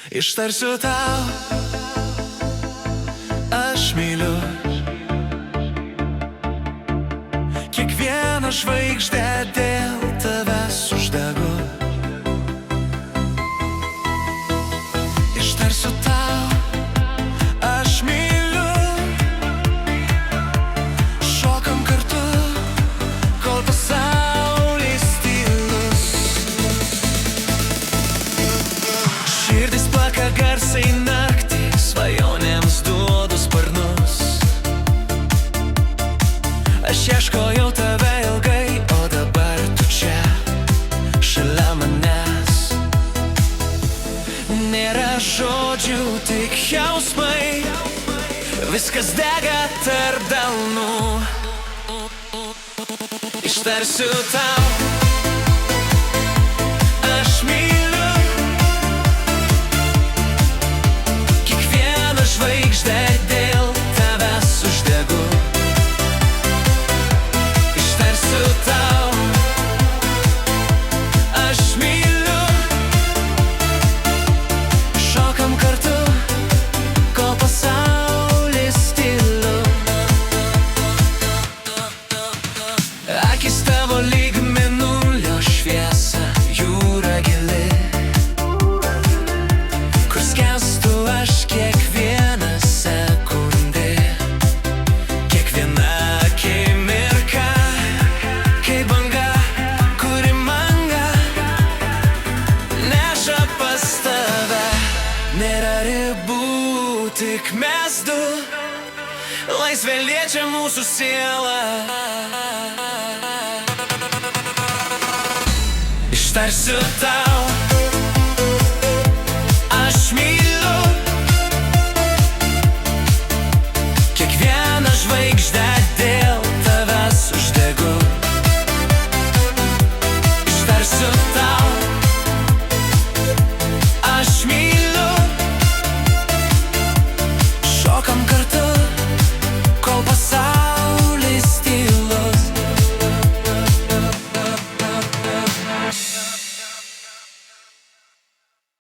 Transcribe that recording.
Ištarsiu tau, aš myliu kiekvieną žvaigždę, dėl tavęs uždegu. Ištarsiu tau, aš myliu, šokam kartu, kol pasaulis tylus. Širdis plaka garsiai naktį, svajonėms duodu sparnus. Aš ieškojau tave ilgai, o dabar tu čia, šalia manęs. Nėra žodžių, tik jausmai, viskas dega tarp delnų. Ištarsiu tau, aš myliu kiekvieną žvaigždę, dėl tavęs uždegu. Ištarsiu tau, aš myliu, šokam kartu, kol pasaulis tylu. Akis tavo lyg mėnulio šviesa, jūra gili, kur skęstu aš kiekvieną sekundę, kiekviena akimirka, kaip banga, kuri manga neša pas tave. Nėra ribų, tik mes du, laisvė liečia mūsų sielą. Ištarsiu tau,